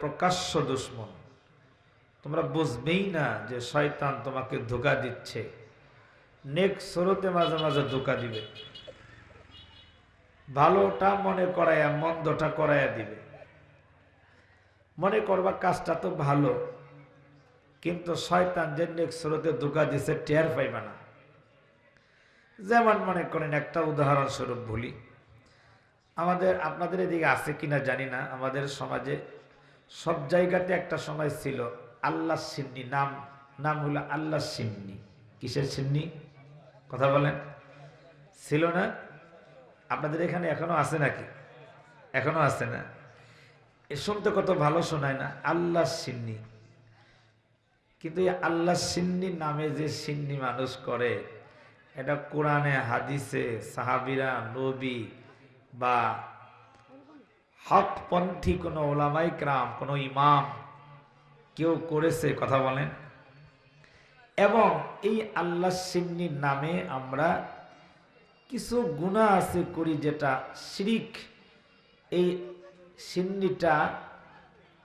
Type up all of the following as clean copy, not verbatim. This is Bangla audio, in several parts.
প্রকাশ্য দুশ্মন। তোমরা বুঝবেই না যে শয়তান তোমাকে ধোঁকা দিচ্ছে। নেক স্রোতে মাঝে মাঝে ধোঁকা দিবে, ভালোটা মনে করাইয়া মন্দটা করাইয়া দিবে। মনে করবা কাজটা তো ভালো, কিন্তু শয়তান যে নেক স্রোতে ধোঁকা দিচ্ছে টের পাইবা না। যেমন মনে করেন, একটা উদাহরণস্বরূপ বলি, আপনাদের এদিকে আছে কিনা জানি না, আমাদের সমাজে সব জায়গাতে একটা সময় ছিল আল্লাহ সিন্নি, নাম হলো আল্লাহ সিন্নি। কিসের সিন্নি কথা বলেন? ছিল না? আপনাদের এখানে এখনো আছে নাকি? এখনো আছে না? এ শুনতে কত ভালো শোনায় না, আল্লাহ সিন্নি। কিন্তু এই আল্লাহ সিন্নি নামে যে সিন্নি মানুষ করে, এটা কোরআনে হাদিসে সাহাবীরা, নবী বা হকপন্থী কোনো ওলামায়ে কেরাম, কোনো ইমাম কেউ করেছে কথা বলেন? এবং এই আল্লাহ সিন্নির নামে আমরা কিছু গুনাহ আছে করি, যেটা শিরিক। এই সিন্নিটা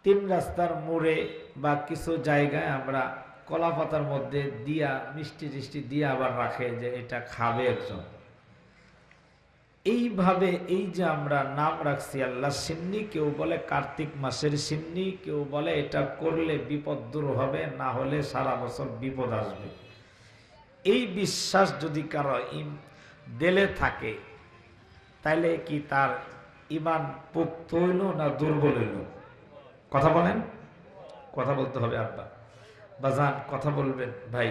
তিন রাস্তার মোড়ে বা কিছু জায়গায় আমরা কলা পাতার মধ্যে দিয়া মিষ্টি টিষ্টি দিয়ে আবার রাখে যে এটা খাবে একজন। এইভাবে এই যে আমরা নাম রাখছি আল্লাহ সিন্নি, কেউ বলে কার্তিক মাসের সিন্নি, কেউ বলে এটা করলে বিপদ দূর হবে, না হলে সারা বছর বিপদ আসবে। এই বিশ্বাস যদি কারো দিলে থাকে, তাইলে কি তার ঈমান পোক্ত হইল না দুর্বল হইল? কথা বলেন, কথা বলতে হবে। আব্বা বাজান কথা বলবেন, ভাই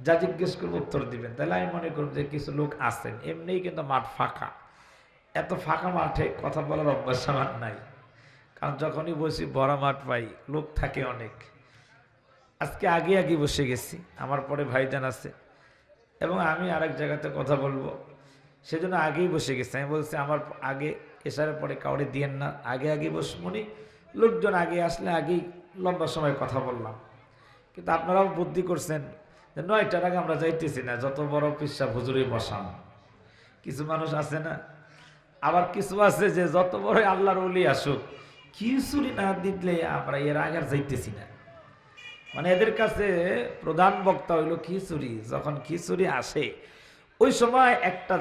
যা জিজ্ঞেস করবো উত্তর দিবেন। তাহলে আমি মনে করব যে কিছু লোক আছেন এমনিই, কিন্তু মাঠ ফাঁকা। এত ফাঁকা মাঠে কথা বলার অভ্যাস আমার নাই, কারণ যখনই বসি ভরা মাঠ পাই, লোক থাকে অনেক। আজকে আগে আগে বসে গেছি, আমার পরে ভাইজান আছে এবং আমি আরেক জায়গাতে কথা বলবো, সেজন্য আগেই বসে গেছি। আমি বলছি আমার আগে এসার পরে কাউরে দিয়েন না, আগে আগে বসমনি, লোকজন আগে আসলে আগেই লম্বা সময় কথা বললাম। কিন্তু আপনারাও বুদ্ধি করছেন যে 9টার আগে আমরা যাইতেছি না, যত বড় পিসা হুজুরে বসান। কিছু মানুষ আছে না, আবার কিছু আছে যে যত বড় আল্লাহর ওলি আসুক, খিচুড়ি না দিলে আমরা এর আগে আর যাইতেছি না। মানে এদের কাছে প্রধান বক্তা হইল খিচুড়ি। যখন খিচুড়ি আসে ওই সময় একটা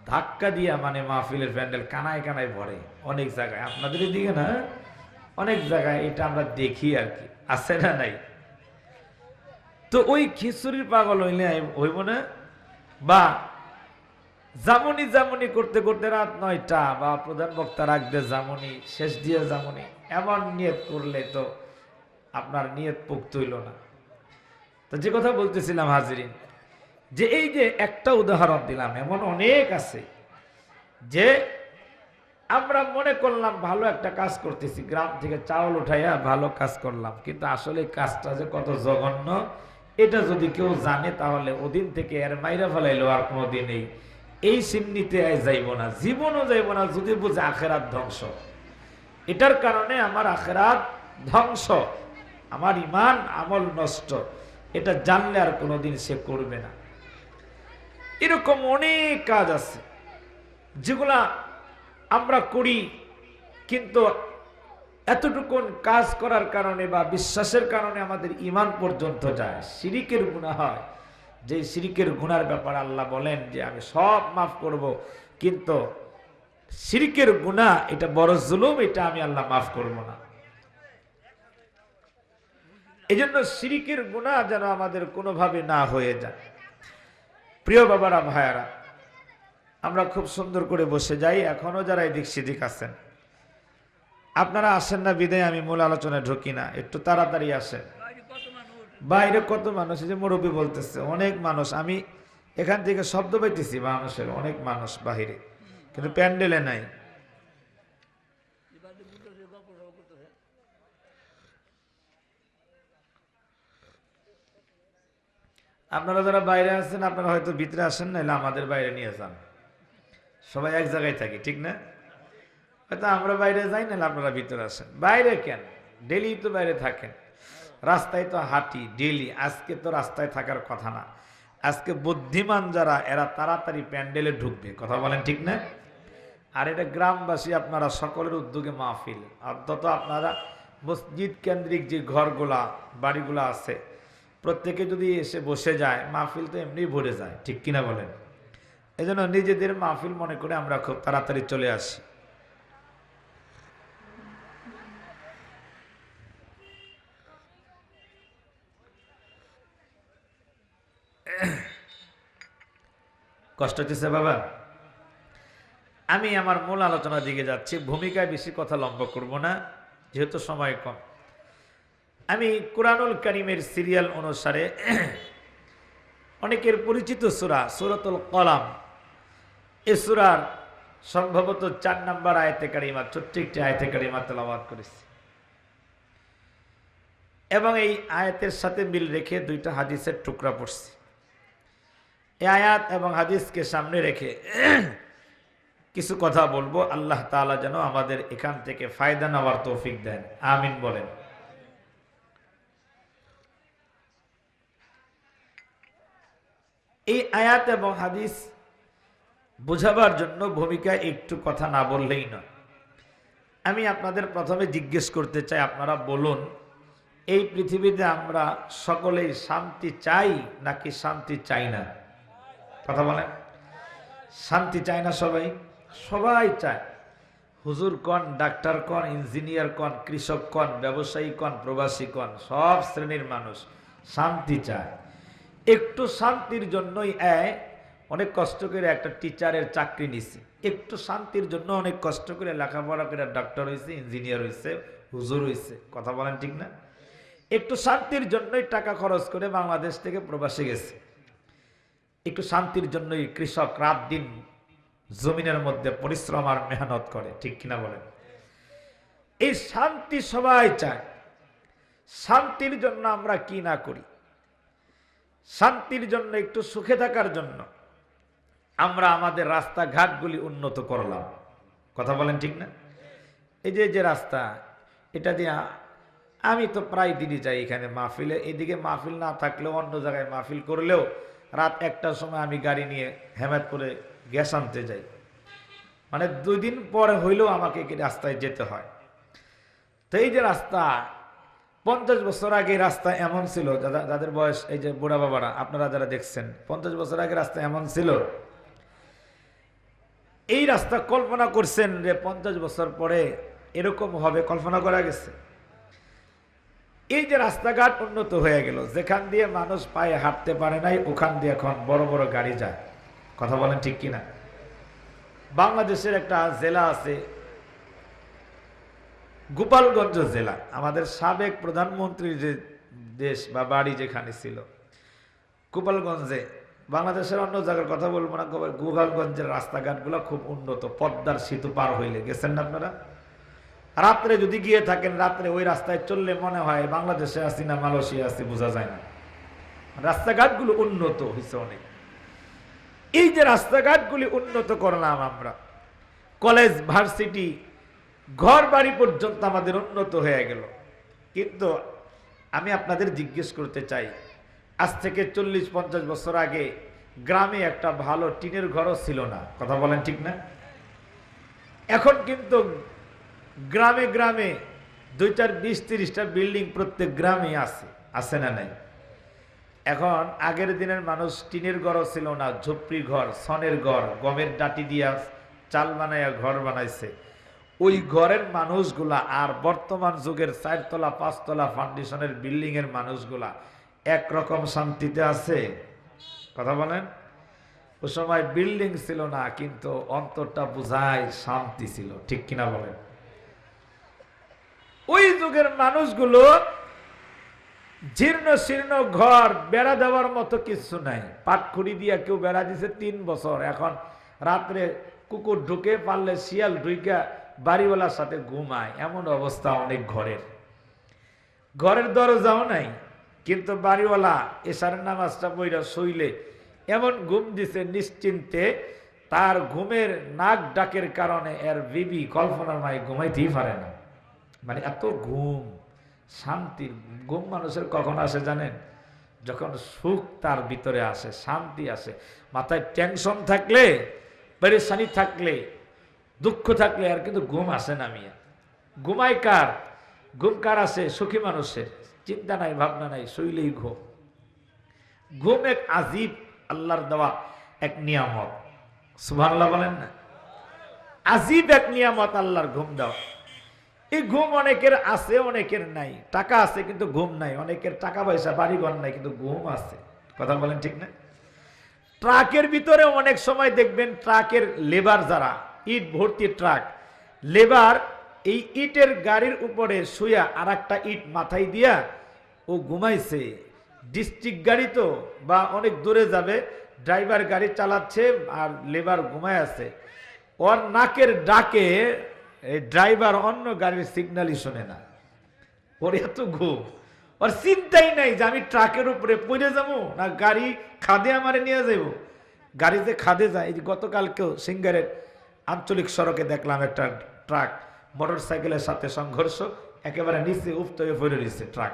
ধাক্কা দিয়া মানে মাহফিলের প্যান্ডেল কানায় কানায় ভরে অনেক জায়গায়। আপনাদের দিকে না অনেক জায়গায় এটা আমরা দেখি আর কি, আছে না নাই? তো ওই খিচুড়ির পাগল হইলে হইব না, বা জামনি জামনি করতে করতে রাত 9টা, বা প্রধান বক্তা রাখবে জামনি, শেষ দিয়ে জামনি, এমন নিয়ত করলে তো আপনার নিয়ত পোক্ত হইল না। তো যে কথা বলতেছিলাম হাজিরিন, যে এই যে একটা উদাহরণ দিলাম, এমন অনেক আছে যে আমরা মনে করলাম ভালো একটা কাজ করতেছি, গ্রাম থেকে চাউল উঠাইয়া ভালো কাজ করলাম, কিন্তু আসলে কাজটা যে কত জঘন্য, এটা যদি কেউ জানে তাহলে ওদিন থেকে এর মাইরা ফেলাইলো আর কোনোদিন এই সিন্নিতে যাইব না, জীবনও যাইব না, যদি বুঝে আখেরাত ধ্বংস। এটার কারণে আমার আখেরাত ধ্বংস, আমার ঈমান আমল নষ্ট, এটা জানলে আর কোনোদিন সে করবে না। এরকম অনেক কাজ আছে যেগুলা আমরা করি, কিন্তু এতটুকুন কাজ করার কারণে বা বিশ্বাসের কারণে আমাদের ঈমান পর্যন্ত যায়, শিরিকের গুনাহ হয়। যে শিরিকের গুনার ব্যাপারে আল্লাহ বলেন যে আমি সব মাফ করব, কিন্তু শিরিকের গুনাহ এটা বড় জুলুম, এটা আমি আল্লাহ মাফ করব না। এজন্য শিরিকের গুনাহ যেন আমাদের কোনোভাবে না হয়ে যায়। প্রিয় বাবারা, ভাইয়ারা, আমরা খুব সুন্দর করে বসে যাই। এখনো যারা এদিক সেদিক আছেন, আপনারা আসেন না বিদায় আমি মূল আলোচনায় ঢুকি না, একটু তাড়াতাড়ি আসেন। বাইরে কত মানুষ, এই যে মুরব্বী বলতেছে অনেক মানুষ, আমি এখান থেকে শব্দ পাইতেছি মানুষের, অনেক মানুষ বাহিরে, কিন্তু প্যান্ডেলে নাই। আপনারা যারা বাইরে আছেন আপনারা হয়তো ভিতরে আসেন, নাইলে আমাদের বাইরে নিয়ে যান। সবাই এক জায়গায় থাকি, ঠিক না? হয়তো আমরা বাইরে যাই, নাহলে আপনারা ভিতরে আসেন। বাইরে কেন, ডেলি তো বাইরে থাকেন, রাস্তায় তো হাঁটি ডেলি। আজকে তো রাস্তায় থাকার কথা না, আজকে বুদ্ধিমান যারা এরা তাড়াতাড়ি প্যান্ডেলে ঢুকবে, কথা বলেন ঠিক না? আর এটা গ্রামবাসী আপনারা সকলের উদ্যোগে মাহফিল, অন্তত আপনারা মসজিদ কেন্দ্রিক যে ঘরগুলা বাড়িগুলা আছে প্রত্যেকে যদি এসে বসে যায় মাহফিল তো এমনি ভরে যায়, ঠিক কিনা বলেন? এই জন্য নিজেদের মাহফিল মনে করে আমরা খুব তাড়াতাড়ি চলে আসি। কষ্ট হচ্ছে বাবা? আমি আমার মূল আলোচনার দিকে যাচ্ছি, ভূমিকায় বেশি কথা লম্বা করব না যেহেতু সময় কম। আমি কুরআনুল কারীমের সিরিয়াল অনুসারে অনেকের পরিচিত সূরা সূরাতুল কলাম, এই সূরার সম্ভবত 4 নম্বর আয়াতে কারিমা, ছোট্ট একটি আয়াতে কারিমা তেলাওয়াত করেছি এবং এই আয়াতের সাথে মিল রেখে 2টা হাদিসের টুকরা পড়ছি। এই আয়াত এবং হাদিসকে সামনে রেখে কিছু কথা বলবো। আল্লাহ তাআলা যেন আমাদের এখান থেকে ফায়দা নেওয়ার তৌফিক দেন, আমিন বলেন। এই আয়াত এবং হাদিস বোঝাবার জন্য ভূমিকায় একটু কথা না বললেই নয়। আমি আপনাদের প্রথমে জিজ্ঞেস করতে চাই, আপনারা বলুন, এই পৃথিবীতে আমরা সকলেই শান্তি চাই নাকি শান্তি চাই না? কথা বলেন। শান্তি চাই না সবাই? সবাই চায়। হুজুর কন, ডাক্তার কন, ইঞ্জিনিয়ার কন, কৃষক কন, ব্যবসায়ী কন, প্রবাসী কন, সব শ্রেণীর মানুষ শান্তি চায়। একটু শান্তির জন্যই অনেক কষ্ট করে একটা টিচারের চাকরি নিছে, একটু শান্তির জন্য অনেক কষ্ট করে লেখাপড়া করে ডাক্তার হয়েছে, ইঞ্জিনিয়ার হয়েছে, হুজুর হয়েছে। কথা বলেন ঠিক না? একটু শান্তির জন্যই টাকা খরচ করে বাংলাদেশ থেকে প্রবাসে গেছে। একটু শান্তির জন্যই কৃষক রাত দিন জমিনের মধ্যে পরিশ্রম আর মেহনত করে, ঠিক কিনা বলেন? এই শান্তি সবাই চায়। শান্তির জন্য আমরা কি না করি? শান্তির জন্য, একটু সুখে থাকার জন্য আমরা আমাদের রাস্তাঘাটগুলি উন্নত করলাম। কথা বলেন ঠিক না? এই যে রাস্তা, এটা দিয়ে আমি তো প্রায় দিনই যাই এখানে মাহফিলে। এদিকে মাহফিল না থাকলেও অন্য জায়গায় মাহফিল করলেও রাত 1টার সময় আমি গাড়ি নিয়ে হেমায়তপুরে গ্যাস আনতে যাই। মানে 2 দিন পরে হইলেও আমাকে রাস্তায় যেতে হয়। তো এই যে রাস্তা, 50 বছর আগে রাস্তা এমন ছিল, যাদের বয়স, এই যে বুড়া বাবারা আপনারা যারা দেখছেন, 50 বছর আগে রাস্তা এমন ছিল। এই রাস্তা কল্পনা করছেন যে 50 বছর পরে এরকম হবে? কল্পনা করা গেছে? এই যে রাস্তাঘাট উন্নত হয়ে গেল, যেখান দিয়ে মানুষ পায়ে হাঁটতে পারে নাই ওখান দিয়ে এখন বড় বড় গাড়ি যায়। কথা বলেন ঠিক কিনা? বাংলাদেশের একটা জেলা আছে গোপালগঞ্জ জেলা, আমাদের সাবেক প্রধানমন্ত্রীর যে দেশ বা বাড়ি যেখানে ছিল, গোপালগঞ্জে। বাংলাদেশের অন্য জায়গার কথা বলবো না, গোপালগঞ্জের রাস্তাঘাটগুলো খুব উন্নত। পদ্মার সেতু পার হইলে, গেছেন না আপনারা? রাত্রে যদি গিয়ে থাকেন, রাত্রে ওই রাস্তায় চললে মনে হয় বাংলাদেশে আছি না মালয়েশিয়া আছি, বোঝা যায় না। রাস্তাঘাটগুলো উন্নত হয়েছে অনেক। এই যে রাস্তাঘাটগুলি উন্নত করলাম আমরা, কলেজ, ভার্সিটি, ঘর বাড়ি পর্যন্ত আমাদের উন্নত হয়ে গেল। কিন্তু আমি আপনাদের জিজ্ঞেস করতে চাই, আজ থেকে 40-50 বছর আগে গ্রামে একটা ভালো টিনের ঘরও ছিল না। কথা বলেন ঠিক না? এখন কিন্তু গ্রামে গ্রামে 2, 4, 20, 30টা বিল্ডিং প্রত্যেক গ্রামে আছে না নাই? এখন আগের দিনের মানুষ টিনের ঘরও ছিল না, ঝুপড়ি ঘর, সনের ঘর, গমের ডাটি দিয়া চাল বানাইয়া ঘর বানাইছে। ওই ঘরের মানুষগুলা আর বর্তমান যুগের 4 তলা 5 তলা ফাউন্ডেশনের বিল্ডিং এর মানুষগুলা একরকম শান্তিতে আছে? কথা বলেন। ওই সময় বিল্ডিং ছিল না, কিন্তু অন্তরটা বুঝায় শান্তি ছিল, ঠিক কিনা বলেন? ওই যুগের মানুষগুলো জীর্ণ শীর্ণ ঘর, বেড়া দেওয়ার মতো কিছু নাই। পাটখড়ি দিয়া কেউ বেড়া দিছে 3 বছর। এখন রাত্রে কুকুর ঢুকে, পারলে শিয়াল ঢুইকা বাড়িওয়ালার সাথে ঘুমায়, এমন অবস্থা অনেক ঘরের। ঘরের দরজাও নাই, কিন্তু বাড়িওয়ালা এশারের নামাজটা পড়া শুইলে এমন ঘুম দিছে নিশ্চিন্তে, তার ঘুমের নাক ডাকের কারণে এর বিবি কল্পনার মায় ঘুমাইতেই পারে না। মানে এত ঘুম, শান্তির ঘুম মানুষের কখন আসে জানেন? যখন সুখ তার ভিতরে আসে, শান্তি আসে। মাথায় টেনশন থাকলে, পেরেশানি থাকলে দুঃখ থাকলে আর কিন্তু ঘুম আসে না মিয়া। ঘুমায় কার? ঘুম কার আসে? সুখী মানুষের, চিন্তা নাই ভাবনা নাই, শৈলেই ঘুম। ঘুম এক আজীব আল্লাহর দেওয়া এক নিয়ামত। সুবহানাল্লাহ বলেন না? আজীব এক নিয়ামত আল্লাহর ঘুম দেওয়া। এই ঘুম অনেকের আছে, অনেকের নাই। টাকা আছে কিন্তু ঘুম নাই। অনেকের টাকা পয়সা বাড়িঘর নাই কিন্তু ঘুম আছে। কথা বলেন ঠিক না? ট্রাকের ভিতরে অনেক সময় দেখবেন ট্রাকের লেবার যারা, ইট ভর্তি ট্রাক, লেবার এই ইটের গাড়ির উপরে শুয়া আর একটা ইট মাথায় দিয়া ও ঘুমাইছে। ডিস্ট্রিক্ট গাড়ি তো, বা অনেক দূরে যাবে, ড্রাইভার গাড়ি চালাচ্ছে আর লেবার ঘুমায় আছে। ওর নাকের ডাকে ড্রাইভার অন্য গাড়ির সিগন্যালই শোনে না। ওর এত ঘুম, ওর চিন্তাই নাই যে আমি ট্রাকের উপরে পড়ে যাবো না গাড়ি খাদে আমারে নিয়ে যাব। গাড়িতে খাদে যায়। এই যে গতকালকেও সিঙ্গারের আঞ্চলিক সড়কে দেখলাম একটা ট্রাক মোটর সাইকেলের সাথে সংঘর্ষ, একেবারে নিচে উফত হয়ে পড়ে রয়েছে ট্রাক।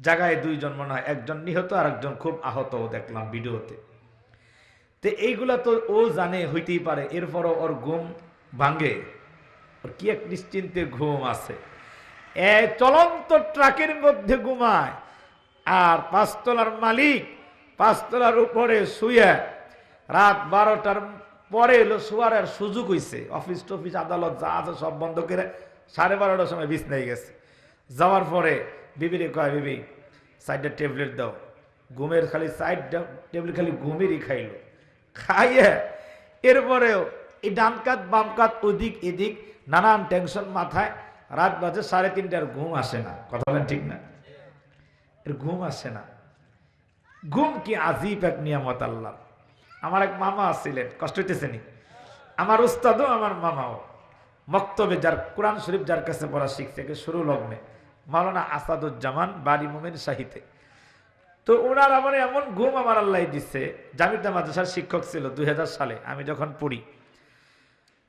জায়গায় দুইজন মনে হয়, একজন নিহত আর একজন খুব আহত দেখলাম ভিডিওতে। তো এইগুলা তো ও জানে হইতেই পারে, এরপরও ওর ঘুম ভাঙ্গে। ওর কি এক নিশ্চিন্তে ঘুম আছে। চলন্ত ট্রাকের মধ্যে ঘুমায়, আর পাঁচতলার মালিক পাঁচতলার উপরে শুয়ে রাত 12টার পরে এলো শোয়ার সুযোগ হয়েছে। অফিস টফিস আদালত যা আছে সব বন্ধ করে 12:30টার সময় বিছনায় গেছে। যাওয়ার পরে বিবিরে কয়, বিবি সাইডে ট্যাবলেট দাও। ঘুমের খালি সাইড ট্যাবলেট, খালি ঘুমেরই খাইলো। খাইয়ে এরপরেও এই ডান কাত বাম কাত ওদিক এদিক নানান টেনশন মাথায়। রাত বাজে 3:30টার ঘুম আসে না। কথা বলেন ঠিক না? এর ঘুম আসে না। ঘুম কি আজীব এক নিয়ামত আল্লাহ। আমার এক মামা ছিলেন, কষ্ট হইতেছে নি? আমার উস্তাদও আমার মামাও মক্তবে, যার কোরআন শরীফ যার কাছে পড়া শিখছে শুরু লগ্নে, মাওলানা আসাদুজ্জামান বাড়ি মোমেন শাহিতে। তো ওনার আমার এমন ঘুম আমার আল্লাহ দিচ্ছে। জামিরদা মাদ্রাসার শিক্ষক ছিল 2000 সালে আমি যখন পড়ি।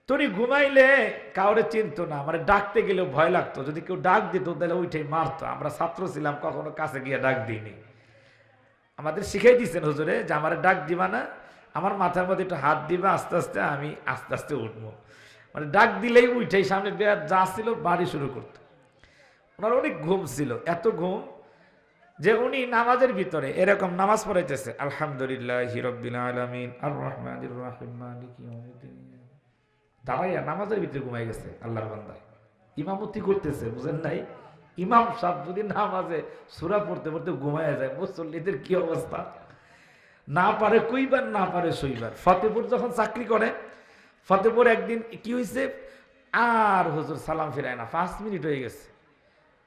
তোরই ঘুমাইলে কাউরে চিনতো না, মানে ডাকতে গেলেও ভয় লাগতো। যদি কেউ ডাক দিত তাহলে ওইটাই মারতো। আমরা ছাত্র ছিলাম, কখনো কাছে গিয়ে ডাক দিইনি। আমাদের শিখাই দিচ্ছেন হুজুরে যে আমার ডাক দিবা না, আমার মাথার মধ্যে একটু হাত দিবা, আস্তে আস্তে আমি আস্তে আস্তে উঠবো। মানে ডাক দিলেই উঠেই সামনে যা ছিল বাড়ি শুরু করতো। ওনার অনেক ঘুম ছিল, এত ঘুম যে উনি নামাজের ভিতরে এরকম নামাজ পড়াইতেছে, আলহামদুলিল্লাহি রাব্বিল আলামিন আর রহমানির রহিম মালিকি ইয়াউমিদ্দিন, দাঁড়াইয়া নামাজের ভিতরে ঘুমাই গেছে আল্লাহর বান্দা। ইমামতি করতেছে, বুঝেন নাই? ইমাম সাহেব যদি নামাজে সূরা পড়তে পড়তে ঘুমায় যায়, মুসল্লিদের কি অবস্থা? না পারে কইবার, না পারে সইবার। ফতেপুর যখন চাকরি করে, ফতেপুর একদিন কি হয়েছে, আর হুজুর সালাম ফিরায় না, 5 মিনিট হয়ে গেছে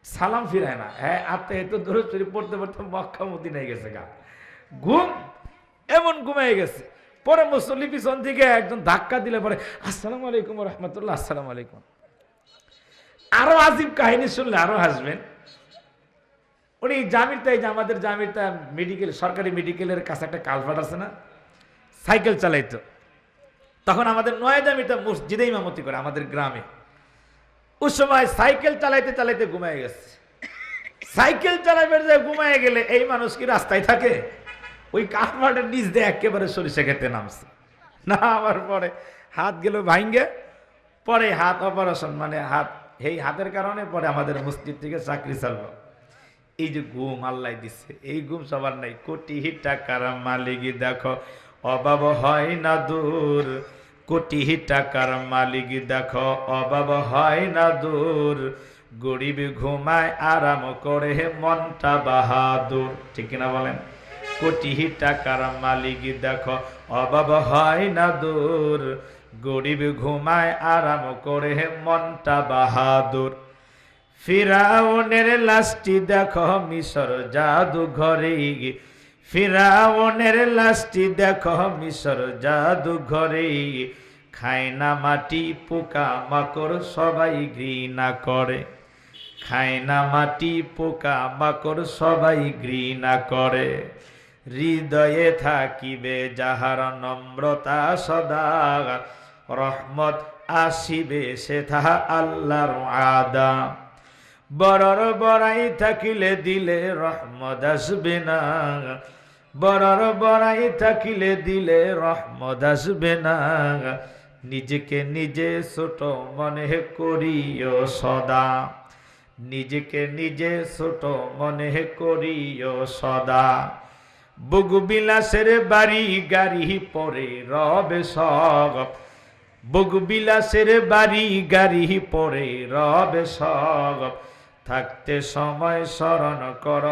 সালাম ফিরায় না। হ্যাঁ, আত্মা এত দূরে শরীফ পড়তে পড়তে মক্কা মদিনায় গেছে গা। ঘুম এমন ঘুমাই গেছে। পরে মুসল্লি পিছন থেকে একজন ধাক্কা দিলে পরে আসসালামু আলাইকুম রহমতুল্লাহ, আসসালামু আলাইকুম। আরো আজীব কাহিনী শুনলে আরো হাসবেন। উনি জামিরতাই, আমাদের জামিরতা মেডিকেল, সরকারি মেডিকেলের কাছে একটা কালভার্ট আছে না, সাইকেল চালাইতো। তখন আমাদের নয়া জামিরতা মসজিদে ইমামতি করে আমাদের গ্রামে। ওই সময় সাইকেল চালাইতে চালাইতে ঘুমায় গেছে। সাইকেল চালাইবার যায় ঘুমায় গেলে এই মানুষ কি রাস্তায় থাকে? ওই কালভার্টের নিচ দিয়ে একেবারে সরিষা খেতে নামছে। না আমার পরে হাত গেল ভাঙ্গে, পরে হাত অপারেশন, মানে হাত, এই হাতের কারণে পরে আমাদের মসজিদ থেকে চাকরি চাললো। এই যে ঘুম আল্লাহ দিচ্ছে, এই ঘুম সবার নাই। কোটি টাকার মালিক দেখো অভাব হয় না দূর, কোটি টাকার মালিক দেখো অভাব হয় না দূর, গরিব ঘুমায় আরাম করে মনটা বাহাদুর। ঠিক কিনা বলেন? কোটি টাকার মালিক দেখো অভাব হয় না দূর, গরিব ঘুমায় আরাম করে মনটা বাহাদুর। ফিরাউনের লাশটি দেখো মিশর জাদুঘরে, ফিরাউনের লাশটি দেখো মিশর জাদুঘরে, খায় না মাটি পোকা মাকড় সবাই ঘৃণা করে, খায় না মাটি পোকা মাকড় সবাই ঘৃণা করে। হৃদয়ে থাকিবে যাহার নম্রতা সদা, রহমত আসিবে সেথা আল্লাহর আদা। বড়র বড়াই থাকিলে দিলে রহমত আসবে না, বড়র বড়াই থাকিলে দিলে রহমত আসবে না, নিজেকে নিজে ছোট মনে করিও সদা, নিজেকে নিজে ছোট মনে করিও সদা, ভোগবিলাসের বাড়ি গাড়ি পরে রবে সব, ভোগবিলাসের বাড়ি গাড়ি পরে রবে সব, থাকতে সময় স্মরণ কর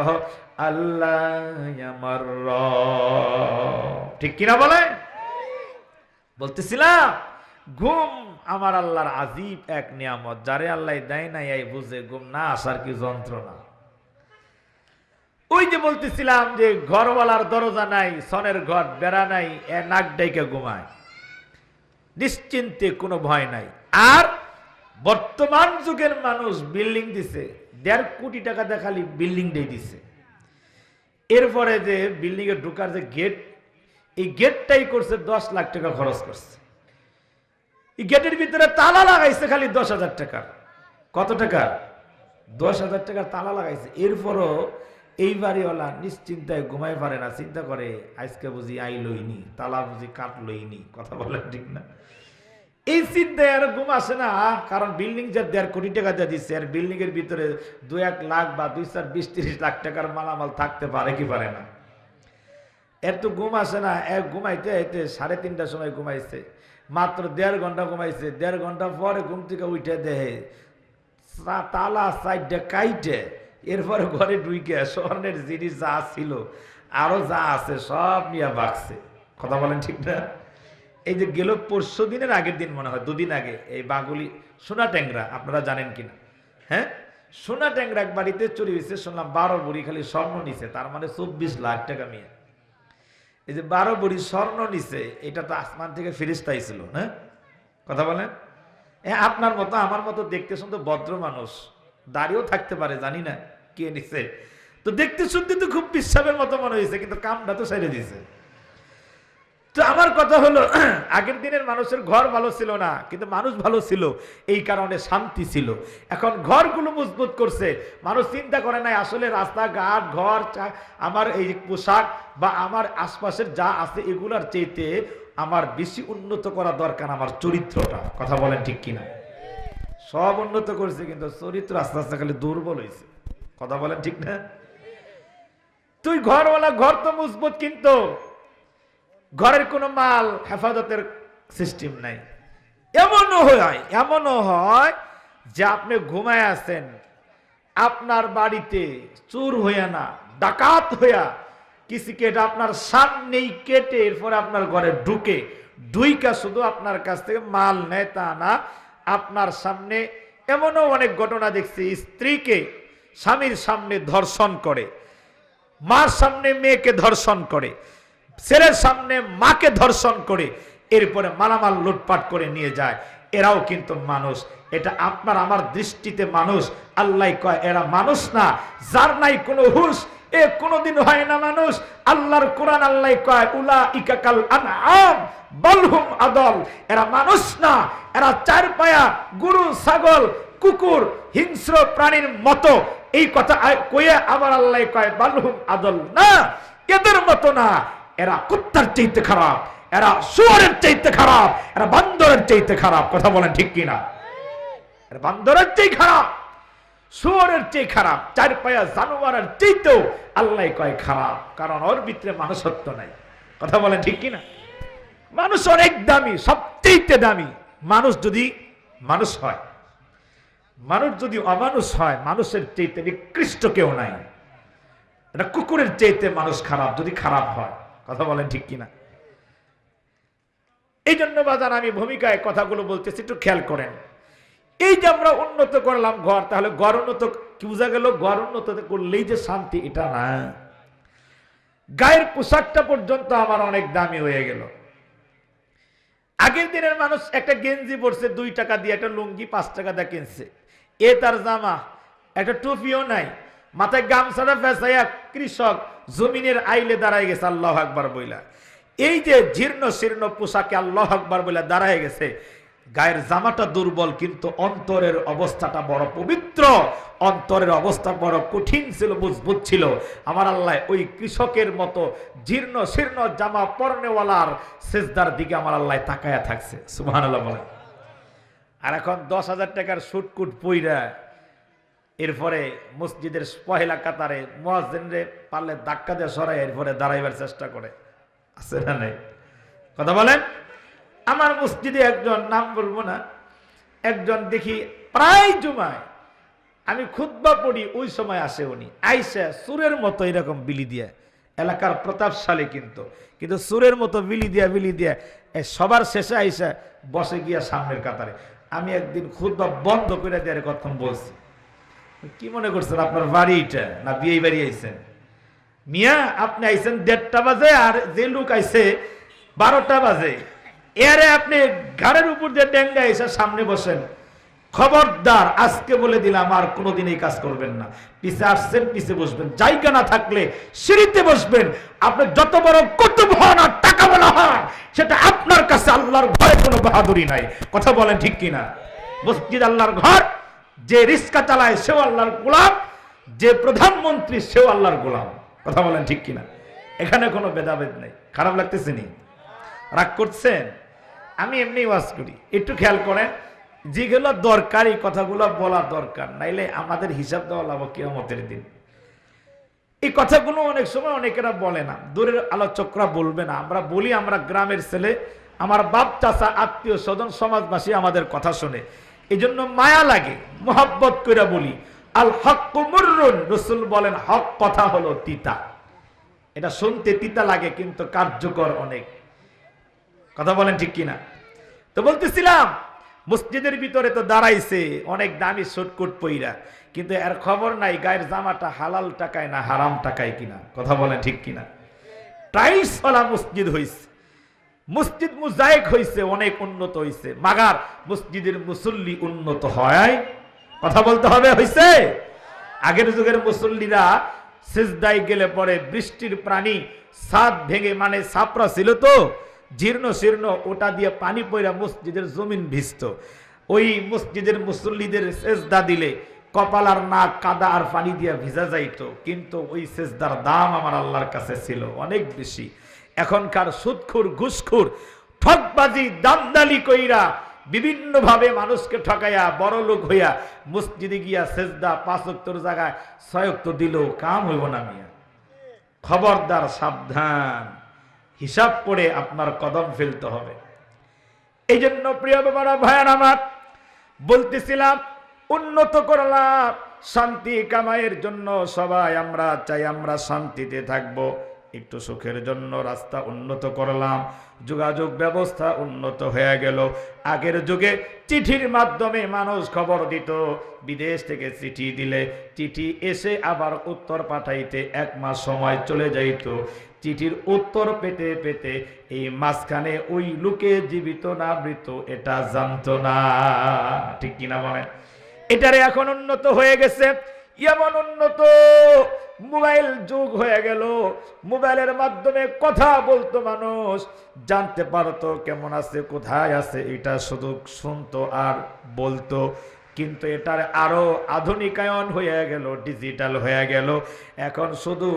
আল্লাহ আমার রব। ঠিক কিনা বলে? বলতেছিলাম ঘুম আমার আল্লাহর আজীব এক নিয়ামত, যারে আল্লাহ দেয় নাই এই বুঝে ঘুম না আসার কি যন্ত্রণা। ওই যে বলতেছিলাম যে ঘরওয়ালার দরজা নাই, সনের ঘর বেড়া নাই, এ নাক ডাইকে ঘুমায়, নিশ্চিন্তে কোনো ভয় নাই। আর বর্তমান যুগের মানুষ বিল্ডিং দিছে, 1.5 কোটি টাকা দেখালি বিল্ডিং দিয়ে দিছে। এরপরে যে বিল্ডিং এ ঢোকার যে গেট, এই গেটটাই করছে 10 লাখ টাকা খরচ করছে। এই গেটের ভিতরে তালা লাগাইছে খালি 10,000 টাকা। কত টাকা? 10,000 টাকার তালা লাগাইছে। এরপরও এই বাড়িওয়ালা নিশ্চিন্তায় ঘুমাই পারে না, চিন্তা করে আজকে বুঝি আই লইনি, তালা বুঝি কাট লইনি। কথা বলেন ঠিক না? এই চিন্তায় আর ঘুম আসে না, কারণ বিল্ডিং যে 1.5 কোটি টাকা দিয়ে দিচ্ছে, আর বিল্ডিং এর ভিতরে 2-1 লাখ বা 2-4-20-30 লাখ টাকার মালামাল থাকতে পারে কি পারে না? এর তো ঘুম আসে না। ঘুমাইতে 3:30টার সময় ঘুমাইছে, মাত্র 1.5 ঘন্টা ঘুমাইছে। 1.5 ঘন্টা পরে ঘুম থেকে উঠে দেহে তালা সাইডে কাইটে, এরপরে ঘরে ঢুকে স্বর্ণের জিনিস যা ছিল আরো যা আছে সব নিয়ে বাগছে। কথা বলেন ঠিক না? এই যে গেল 5 দিনের আগের দিন মনে হয়, 2 দিন আগে, এই বাগুলি সোনা ট্যাংরা আপনারা জানেন কিনা? হ্যাঁ, সোনা ট্যাংরা এক বাড়িতে চুরি হয়েছে, শুনলাম 12 ভরি খালি স্বর্ণ নিছে, তার মানে 24 লাখ টাকা মেয়ে। এই যে 12 ভরি স্বর্ণ নিছে, এটা তো আসমান থেকে ফেরেশতা আইছিল। হ্যাঁ, কথা বলেন? আপনার মতো আমার মতো দেখতে শুনতে ভদ্র মানুষ, দাড়িও থাকতে পারে, জানি না কে নিছে। তো দেখতে শুনতে তো খুব বিশ্বাসের মতো মনে হয়েছে, কিন্তু কামটা তো ছেড়ে দিয়েছে। তো আমার কথা হলো, আগের দিনের মানুষের ঘর ভালো ছিল না, কিন্তু মানুষ ভালো ছিল, এই কারণে শান্তি ছিল। এখন ঘরগুলো মজবুত করছে, মানুষ চিন্তা করে নাই আসলে রাস্তাঘাট, ঘর, আমার এই পোশাক বা আমার আশপাশের যা আছে এগুলার চাইতে আমার বেশি উন্নত করা দরকার আমার চরিত্রটা। কথা বলেন ঠিক কিনা? সব উন্নত করছে, কিন্তু চরিত্র আস্তে আস্তে খালি দুর্বল হয়েছে। কথা বলেন ঠিক না? তুই ঘরওয়ালা, ঘর তো মজবুত, কিন্তু ঘরের কোনো মাল হেফাজতের সিস্টেম নাই। এমনও হয় যে আপনি ঘুমায় আছেন, আপনার বাড়িতে চোর হইয়া না, ডাকাত হইয়া কিছু কেটে আপনার সামনেই কেটে এরপরে আপনার ঘরে ঢুইকা শুধু আপনার কাছ থেকে মাল নেয় তা না, আপনার সামনে এমনও অনেক ঘটনা দেখছি, স্ত্রীকে স্বামীর সামনে ধর্ষণ করে, মার সামনে মেয়েকে ধর্ষণ করে, ছেলের সামনে মাকে ধর্ষণ করে, এরপরে মালামাল লুটপাট করে নিয়ে যায়। এরাও কিন্তু মানুষ। এটা আপনার আমার দৃষ্টিতে মানুষ, আল্লাহ কয় এরা মানুষ না, যার নাই কোনো হুঁশ এ কোনোদিন হয় না মানুষ। আল্লাহর কোরআন আল্লাহ কয় উলাইকা কাল আনআম বাল হুম আদল, এরা মানুষ না, এরা 4 পায়া গরু, ছাগল, কুকুর, হিংস্র প্রাণীর মতো। এই কথা কয়ে আবার আল্লাহ কয় বাল হুম আদল, না এদের মতো না, এরা কুত্তার চাইতে খারাপ, এরা শুয়োরের চাইতে খারাপ, এরা বান্দরের চাইতে খারাপ। কথা বলেন ঠিক কিনা? এরা বান্দরের চেয়ে খারাপ, শুয়োরের চেয়ে খারাপ, 4 পায়া জানোয়ারের চাইতেও আল্লাহ কয় খারাপ, কারণ ওর ভিতরে মানুষত্ব নাই। কথা বলেন ঠিক কিনা? মানুষ অনেক দামি, সবচেয়ে দামি। মানুষ যদি মানুষ হয়, মানুষ যদি অমানুষ হয়, মানুষের চাইতে নিকৃষ্ট কেউ নাই। এটা কুকুরের চাইতে মানুষ খারাপ যদি খারাপ হয়। কথা বলেন ঠিক কিনা? এই জন্য বাজান আমি ভূমিকায় কথাগুলো বলতেছি, একটু খেয়াল করেন। এই যে আমরা উন্নত করলাম ঘর, তাহলে ঘর উন্নত কি বোঝা গেল? ঘর উন্নত করলেই যে শান্তি এটা না, গায়ের পোশাকটা পর্যন্ত আমার অনেক দামি হয়ে গেল। আগের দিনের মানুষ একটা গেঞ্জি পরছে 2 টাকা দিয়ে, একটা লুঙ্গি 5 টাকা দিয়ে কিনছে, এ তার জামা, একটা টুপিও নাই, মাথায় গামছাটা ফেসাইয়া কৃষক জমিনের আইলে দাঁড়ায় গেছে আল্লাহু আকবার বইলা। এই যে জীর্ণ শীর্ণ পোশাকে আল্লাহু আকবার বইলা দাঁড়ায় গেছে, গায়ের জামাটা দুর্বল কিন্তু অন্তরের অবস্থাটা বড় পবিত্র, অন্তরের অবস্থা বড় কঠিন ছিল, মজবুত ছিল। আমার আল্লাহ ওই কৃষকের মতো জীর্ণ শীর্ণ জামা পরনেওয়ালার সেজদার দিকে আমার আল্লাহ তাকায়া থাকছে। সুবহানাল্লাহ বলে। আর এখন 10,000 টাকার শুটকুট পইরা এরপরে মসজিদের পহেলা কাতারে মুয়াজ্জিনরে পারলে ধাক্কা দিয়ে সরাই এরপরে দাঁড়াইবার চেষ্টা করে, আছে না নাই? কথা বলেন। আমার মসজিদে একজন, নাম বলবো না, একজন দেখি প্রায় জুমায় আমি খুতবা পড়ি ওই সময় আসে, উনি আইসা সুরের মতো এরকম বিলি দিয়া, এলাকার প্রতাপশালী কিন্তু কিন্তু সুরের মতো বিলি দিয়া সবার শেষে আইসা বসে গিয়া সামনের কাতারে। আমি একদিন খুতবা বন্ধ করে দেওয়ার কথা বলছি, কি মনে করছেন আপনার বাড়ি এটা না বিয়ে বাড়ি আইছেন? মিয়া আপনি আইছেন 1:30 বাজে, আর যে লোক আইছে 12টা বাজে, এরে আপনি ঘাড়ের উপর দিয়ে ডেঙ্গা এসে সামনে বসেন। খবরদার, আজকে বলে দিলাম আর কোনোদিন এই কাজ করবেন না। পিছে আসছেন পিছে বসবেন, জায়গা না থাকলে সিঁড়িতে বসবেন। আপনি যত বড় কুতুব হন আর টাকা বলা হন, সেটা আপনার কাছে আল্লাহর ঘরে কোনো বাহাদুরি নাই। কথা বলেন ঠিক কিনা? মসজিদ আল্লাহর ঘর, যে রিস্কা চালায় সেও আল্লাহর গোলাম, যে প্রধানমন্ত্রী সেও আল্লাহর গোলাম। কথা বলেন ঠিক কিনা? এখানে কোনো ভেদাভেদ নেই। খারাপ লাগতেছে নি? রাগ করছেন? আমি এমনি ওয়াজ করি, একটু খেয়াল করেন। যেগুলো দরকারি কথাগুলো বলা দরকার, নাইলে আমাদের হিসাব দেওয়া লাগবে কিয়ামতের দিন। এই কথাগুলো অনেক সময় অনেকেরা বলে না, দূরের আলোচকরা বলবে না, আমরা বলি। আমরা গ্রামের ছেলে, আমার বাপ চাচা আত্মীয় স্বজন সমাজবাসী আমাদের কথা শুনে, এই জন্য মায়া লাগে, মোহাব্বত করে বলি। আল হক্কু মুররুন, রাসূল বলেন হক কথা হলো তিতা। এটা শুনতে তিতা লাগে কিন্তু কার্যকর অনেক। কথা বলেন ঠিক কিনা? তো বলতেছিলাম, মসজিদের ভিতরে তো দাঁড়াইছে অনেক দামি শুটকুট পইরা, কিন্তু এর খবর নাই গায়ের জামাটা হালাল টাকায় না হারাম টাকায় কিনা। কথা বলেন ঠিক কিনা? টাইলস ওয়ালা মসজিদ হইছে, মসজিদ মুজাইক হইছে, অনেক উন্নত হইছে, মাগার মসজিদের মুসল্লি উন্নত হয়। কথা বলতে হবে, হইছে? আগের যুগের মুসল্লিরা সিজদায় গেলে পরে বৃষ্টির প্রাণী ছাদ ভেঙে, মানে ছাপড়া ছিল তো জীর্ণ শীর্ণ, ওটা দিয়ে পানি পড়া মসজিদের জমিন ভিজত। ওই মসজিদের মুসল্লিদের সেজদা দিলে কপাল আর নাক কাদা আর পানি দিয়ে ভিজা যাইত, কিন্তু ওই সেজদার দাম আমার আল্লাহর কাছে ছিল অনেক বেশি। এখনকার সুদখোর ঘুষখোর ঠকবাজি দামদালি কইরা বিভিন্ন ভাবে মানুষকে ঠকাইয়া বড় লোক হইয়া মসজিদে গিয়া সেজদা 5 ওয়াক্তের জায়গায় 6 ওয়াক্ত দিলেও কাম হইব না মিয়া। খবরদার, সাবধান, হিসাব করে আপনার কদম ফেলতে হবে। এই জন্য প্রিয় বাবারা, ভাইয়ার আমার, বলতেছিলাম উন্নত করলাম শান্তি কামাইয়ের জন্য। সবাই আমরা চাই আমরা শান্তিতে থাকবো, একটু সুখের জন্য রাস্তা উন্নত করলাম, যোগাযোগ ব্যবস্থা উন্নত হয়ে গেল। আগের যুগে চিঠির মাধ্যমে মানুষ খবর দিত, বিদেশ থেকে চিঠি দিলে চিঠি এসে আবার উত্তর পাঠাইতে 1 মাস সময় চলে যাইত। চিঠির উত্তর পেতে পেতে এই মাঝখানে ওই লোকে জীবিত না মৃত এটা জানতো না। ঠিক কিনা বলেন? এটারে এখন উন্নত হয়ে গেছে, এমন উন্নত মোবাইল যুগ হয়ে গেল। মোবাইলের মাধ্যমে কথা বলতো মানুষ, জানতে পারতো কেমন আছে কোথায় আছে, এটা শুধু শুনতো আর বলতো। কিন্তু এটার আরো আধুনিকায়ন হয়ে গেল, ডিজিটাল হয়ে গেল। এখন শুধু